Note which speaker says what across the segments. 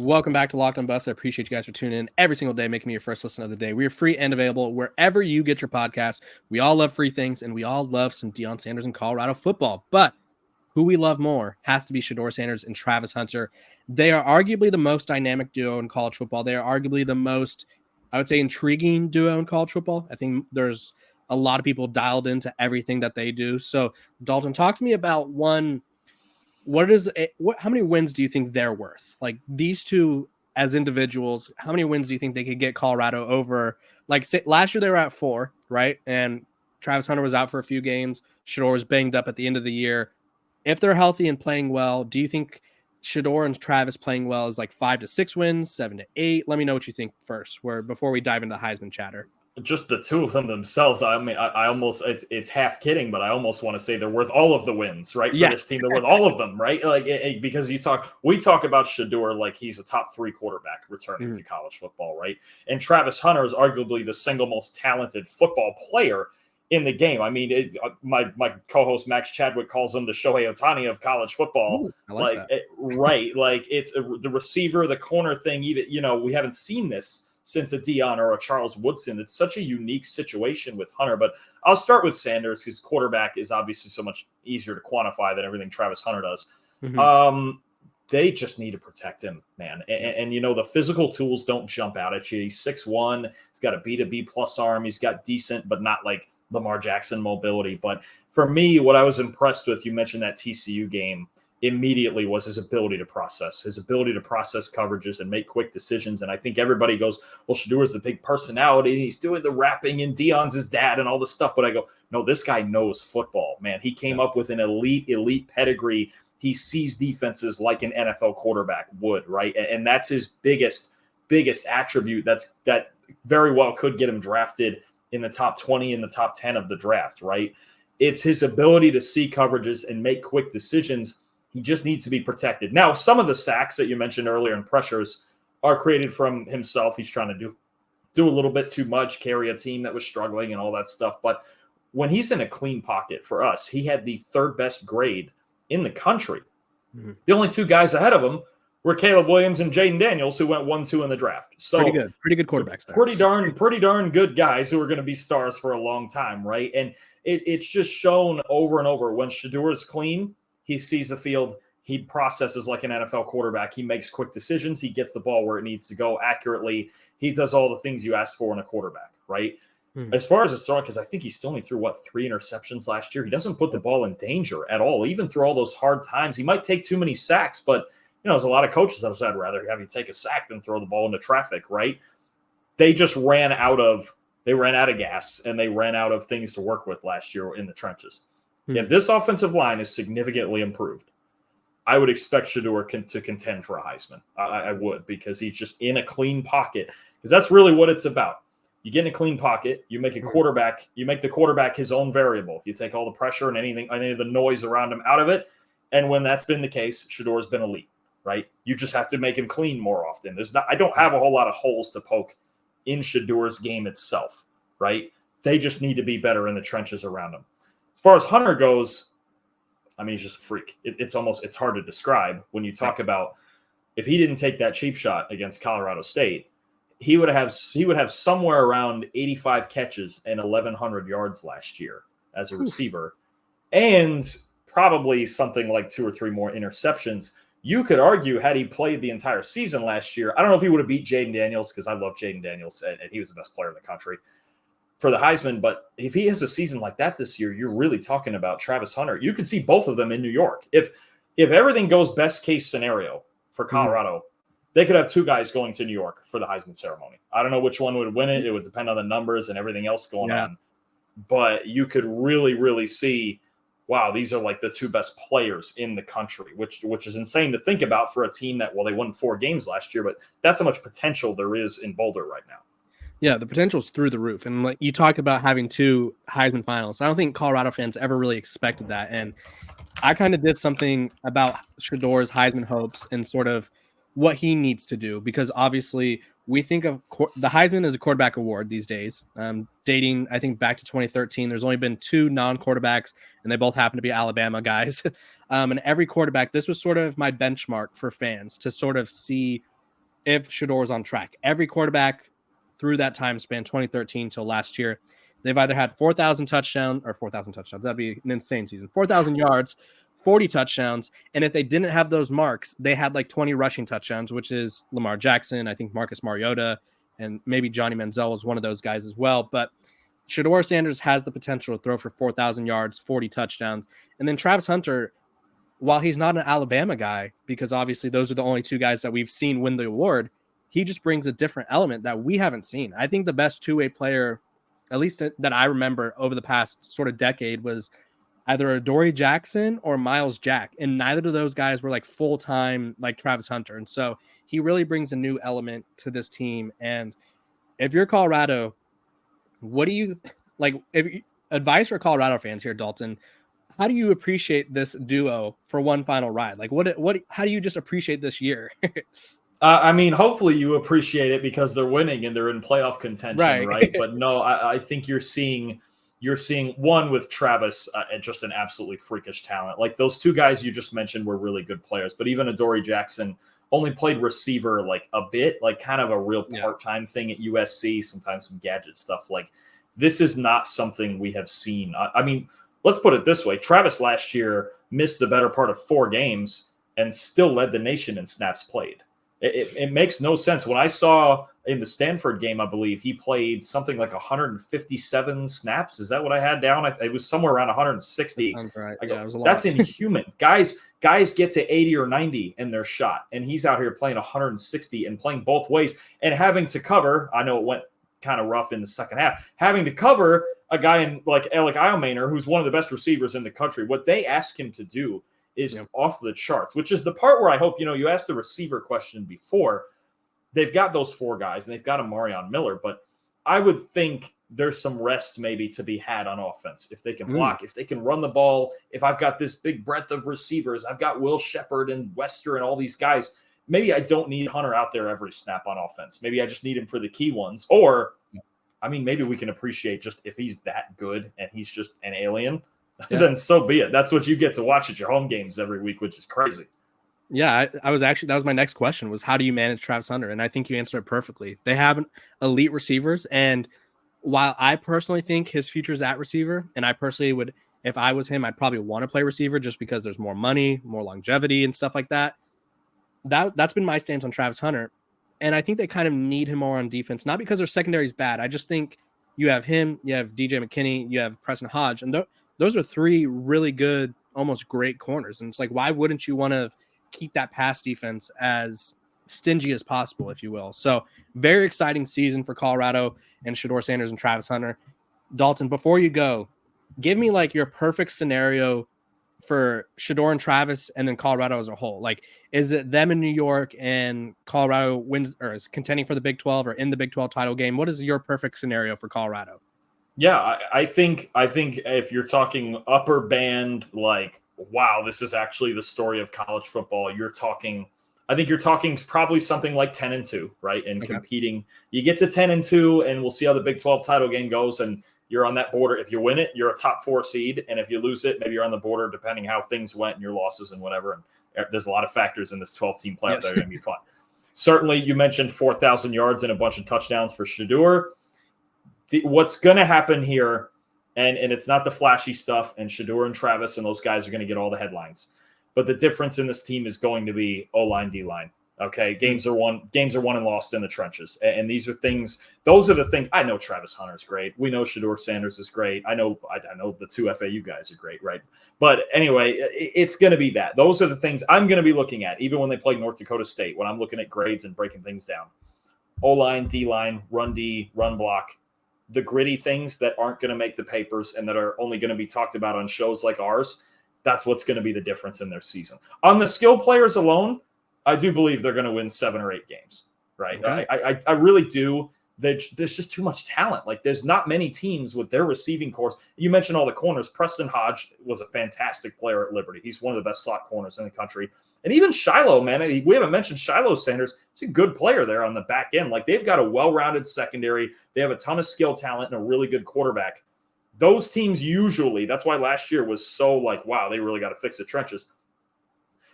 Speaker 1: Welcome back to Locked on Buffs. I appreciate you guys for tuning in every single day, making me your first listen of the day. We are free and available wherever you get your podcasts. We all love free things, and we all love some Deion Sanders and Colorado football. But who we love more has to be Shedeur Sanders and Travis Hunter. They are arguably the most dynamic duo in college football. They are arguably the most, I would say, intriguing duo in college football. I think there's a lot of people dialed into everything that they do. So, Dalton, talk to me about one. How many wins do you think they're worth? Like these two as individuals, how many wins do you think they could get Colorado over? Like say, last year they were at 4, right? And Travis Hunter was out for a few games. Shedeur was banged up at the end of the year. If they're healthy and playing well, do you think Shedeur and Travis playing well is like 5 to 6 wins, 7 to 8? Let me know what you think first, before we dive into Heisman chatter.
Speaker 2: Just the two of them themselves. I mean, I almost it's half kidding, but I almost want to say they're worth all of the wins, right? For this team, they're worth all of them, right? Like because we talk about Shedeur like he's a top 3 quarterback returning to college football, right? And Travis Hunter is arguably the single most talented football player in the game. I mean, my co-host Max Chadwick calls him the Shohei Ohtani of college football.
Speaker 1: Ooh, I like that.
Speaker 2: Right? Like it's the receiver, the corner thing. Even we haven't seen this since a Deion or a Charles Woodson. It's such a unique situation with Hunter. But I'll start with Sanders. His quarterback is obviously so much easier to quantify than everything Travis Hunter does. They just need to protect him, man. And the physical tools don't jump out at you. He's 6'1". He's got a B to B plus arm. He's got decent, but not like Lamar Jackson mobility. But for me, what I was impressed with, you mentioned that TCU game, immediately was his ability to process coverages and make quick decisions. And I think everybody goes, well, Shedeur's the big personality. And he's doing the rapping and Deion's his dad and all this stuff. But I go, no, this guy knows football, man. He came up with an elite pedigree. He sees defenses like an NFL quarterback would, right? And that's his biggest attribute. That very well could get him drafted in the top 20, in the top 10 of the draft, right? It's his ability to see coverages and make quick decisions. He just needs to be protected. Now, some of the sacks that you mentioned earlier and pressures are created from himself. He's trying to do a little bit too much, carry a team that was struggling and all that stuff. But when he's in a clean pocket for us, he had the 3rd best grade in the country. The only 2 guys ahead of him were Caleb Williams and Jaden Daniels, who went 1-2 in the draft. So
Speaker 1: pretty good quarterbacks there.
Speaker 2: Pretty darn good guys who are going to be stars for a long time, right? And it's just shown over and over when Shedeur is clean. He sees the field. He processes like an NFL quarterback. He makes quick decisions. He gets the ball where it needs to go accurately. He does all the things you asked for in a quarterback, right? As far as his throwing, because I think he still only threw, 3 interceptions last year. He doesn't put the ball in danger at all, even through all those hard times. He might take too many sacks, but, there's a lot of coaches that have said, rather have you take a sack than throw the ball into traffic, right? They just ran out of gas, and they ran out of things to work with last year in the trenches. If this offensive line is significantly improved, I would expect Shedeur to contend for a Heisman. I would, because he's just in a clean pocket, because that's really what it's about. You get in a clean pocket, you make the quarterback his own variable. You take all the pressure and any of the noise around him out of it. And when that's been the case, Shedeur's been elite, right? You just have to make him clean more often. I don't have a whole lot of holes to poke in Shedeur's game itself, right? They just need to be better in the trenches around him. As far as Hunter goes, I mean, he's just a freak. It's hard to describe when you talk about if he didn't take that cheap shot against Colorado State, he would have somewhere around 85 catches and 1,100 yards last year as a receiver, and probably something like 2 or 3 more interceptions. You could argue, had he played the entire season last year, I don't know if he would have beat Jaden Daniels, because I love Jaden Daniels, and he was the best player in the country for the Heisman. But if he has a season like that this year, you're really talking about Travis Hunter. You can see both of them in New York. If everything goes best case scenario for Colorado, they could have 2 guys going to New York for the Heisman ceremony. I don't know which one would win it. It would depend on the numbers and everything else going on. But you could really, really see, wow, these are like the 2 best players in the country, which is insane to think about for a team that, they won 4 games last year, but that's how much potential there is in Boulder right now.
Speaker 1: Yeah, the potential's through the roof. And like you talk about having 2 Heisman finalists, I don't think Colorado fans ever really expected that. And I kind of did something about Shedeur's Heisman hopes and sort of what he needs to do, because obviously we think of the Heisman as a quarterback award these days. Dating, I think, back to 2013, there's only been 2 non-quarterbacks, and they both happen to be Alabama guys. And every quarterback, this was sort of my benchmark for fans to sort of see if Shedeur was on track. Every quarterback through that time span, 2013 till last year, they've either had 4,000 touchdowns or 4,000 touchdowns. That'd be an insane season. 4,000 yards, 40 touchdowns. And if they didn't have those marks, they had like 20 rushing touchdowns, which is Lamar Jackson, I think Marcus Mariota, and maybe Johnny Manziel was one of those guys as well. But Shedeur Sanders has the potential to throw for 4,000 yards, 40 touchdowns. And then Travis Hunter, while he's not an Alabama guy, because obviously those are the only two guys that we've seen win the award, he just brings a different element that we haven't seen. I think the best two-way player, at least that I remember over the past sort of decade, was either Adoree Jackson or Miles Jack. And neither of those guys were like full-time like Travis Hunter. And so he really brings a new element to this team. And if you're Colorado, what do you like? Advice for Colorado fans here, Dalton? How do you appreciate this duo for one final ride? Like how do you just appreciate this year?
Speaker 2: I mean, hopefully you appreciate it because they're winning and they're in playoff contention, right? But no, I think you're seeing one with Travis, just an absolutely freakish talent. Like those two guys you just mentioned were really good players, but even Adoree Jackson only played receiver like a bit, like kind of a real part-time thing at USC, sometimes some gadget stuff. Like this is not something we have seen. I mean, let's put it this way. Travis last year missed the better part of 4 games and still led the nation in snaps played. It makes no sense. When I saw in the Stanford game, I believe he played something like 157 snaps. Is that what I had down? It was somewhere around 160.
Speaker 1: Right.
Speaker 2: I go, that's inhuman. Guys get to 80 or 90 in their shot, and he's out here playing 160 and playing both ways and having to cover. I know it went kind of rough in the second half, having to cover a guy in like Alec Eilmaner, who's one of the best receivers in the country. What they ask him to do is off the charts, which is the part where I hope, you asked the receiver question before. They've got those 4 guys and they've got a Marion Miller, but I would think there's some rest maybe to be had on offense. If they can block, if they can run the ball, if I've got this big breadth of receivers, I've got Will Shepard and Wester and all these guys. Maybe I don't need Hunter out there every snap on offense. Maybe I just need him for the key ones. Or, I mean, maybe we can appreciate just if he's that good and he's just an alien, then so be it. That's what you get to watch at your home games every week, which is crazy.
Speaker 1: Yeah, I was actually, that was my next question, was how do you manage Travis Hunter? And I think you answered it perfectly. They have elite receivers. And while I personally think his future is at receiver, and I personally would, if I was him, I'd probably want to play receiver just because there's more money, more longevity and stuff like that. That's been my stance on Travis Hunter. And I think they kind of need him more on defense, not because their secondary is bad. I just think you have him, you have DJ McKinney, you have Preston Hodge, and those are 3 really good, almost great corners. And it's like, why wouldn't you want to keep that pass defense as stingy as possible, if you will? So very exciting season for Colorado and Shedeur Sanders and Travis Hunter. Dalton, before you go, give me like your perfect scenario for Shedeur and Travis and then Colorado as a whole. Like, is it them in New York and Colorado wins or is contending for the Big 12 or in the Big 12 title game? What is your perfect scenario for Colorado?
Speaker 2: Yeah, I think if you're talking upper band, like, wow, this is actually the story of college football, I think you're talking probably something like 10-2, right? And competing, you get to 10-2 and we'll see how the Big 12 title game goes. And you're on that border. If you win it, you're a top 4 seed. And if you lose it, maybe you're on the border, depending how things went and your losses and whatever. And there's a lot of factors in this 12-team playoff that are going to be fun. Certainly, you mentioned 4,000 yards and a bunch of touchdowns for Shedeur. What's going to happen here, and it's not the flashy stuff, and Shedeur and Travis and those guys are going to get all the headlines. But the difference in this team is going to be O-line, D-line. Okay, games are won and lost in the trenches. And those are the things. I know Travis Hunter is great. We know Shedeur Sanders is great. I know the 2 FAU guys are great, right? But anyway, it's going to be that. Those are the things I'm going to be looking at, even when they play North Dakota State, when I'm looking at grades and breaking things down. O-line, D-line, run D, run block. The gritty things that aren't going to make the papers and that are only going to be talked about on shows like ours, that's what's going to be the difference in their season. On the skill players alone, I do believe they're going to win 7 or 8 games, right? Okay. I really do. There's just too much talent. Like, there's not many teams with their receiving corps. You mentioned all the corners. Preston Hodge was a fantastic player at Liberty. He's one of the best slot corners in the country. And even Shiloh, man, we haven't mentioned Shiloh Sanders. He's a good player there on the back end. Like, they've got a well-rounded secondary. They have a ton of skill talent and a really good quarterback. Those teams usually, that's why last year was so like, wow, they really got to fix the trenches.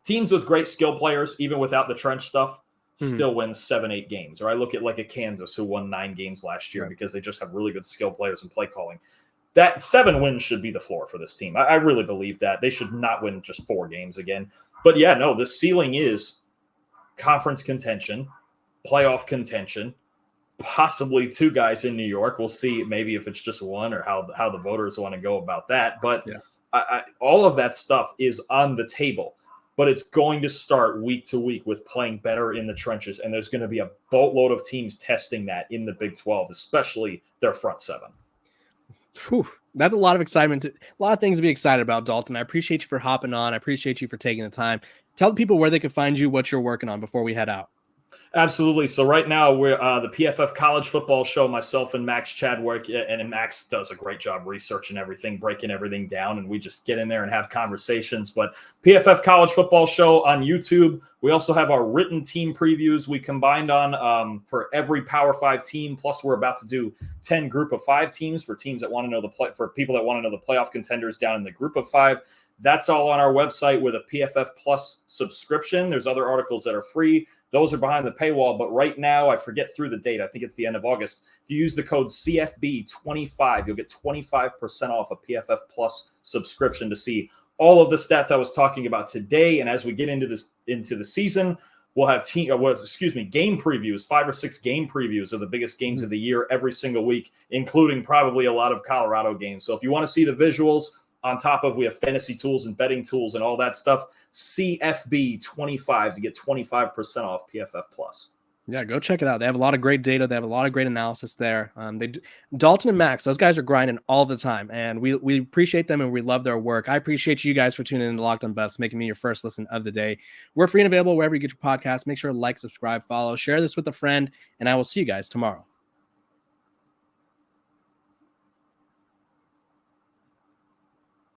Speaker 2: Teams with great skill players, even without the trench stuff, still wins 7-8 games. Or I look at like a Kansas who won 9 games last year because they just have really good skill players and play calling. That 7 wins should be the floor for this team. I really believe that. They should not win just 4 games again. But yeah, no, the ceiling is conference contention, playoff contention, possibly 2 guys in New York. We'll see maybe if it's just 1 or how the voters want to go about that. But all of that stuff is on the table. But it's going to start week to week with playing better in the trenches. And there's going to be a boatload of teams testing that in the Big 12, especially their front 7.
Speaker 1: Whew, that's a lot of excitement. A lot of things to be excited about, Dalton. I appreciate you for hopping on. I appreciate you for taking the time. Tell the people where they can find you, what you're working on before we head out.
Speaker 2: Absolutely. So right now we're the PFF College Football Show. Myself and Max Chadwick, and Max does a great job researching everything, breaking everything down, and we just get in there and have conversations. But PFF College Football Show on YouTube. We also have our written team previews we combined on for every Power 5 team. Plus, we're about to do 10 Group of 5 teams for teams that want to know for people that want to know the playoff contenders down in the Group of 5. That's all on our website with a PFF Plus subscription. There's other articles that are free. Those are behind the paywall. But right now, I forget through the date. I think it's the end of August. If you use the code CFB25, you'll get 25% off a PFF Plus subscription to see all of the stats I was talking about today. And as we get into the season, we'll have game previews, 5 or 6 game previews of the biggest games of the year every single week, including probably a lot of Colorado games. So if you want to see the visuals, on top of we have fantasy tools and betting tools and all that stuff, CFB25 to get 25% off PFF Plus.
Speaker 1: Yeah, go check it out. They have a lot of great data. They have a lot of great analysis there. Dalton and Max, those guys are grinding all the time, and we appreciate them and we love their work. I appreciate you guys for tuning in to Locked On Buffs, making me your first listen of the day. We're free and available wherever you get your podcasts. Make sure to like, subscribe, follow, share this with a friend, and I will see you guys tomorrow.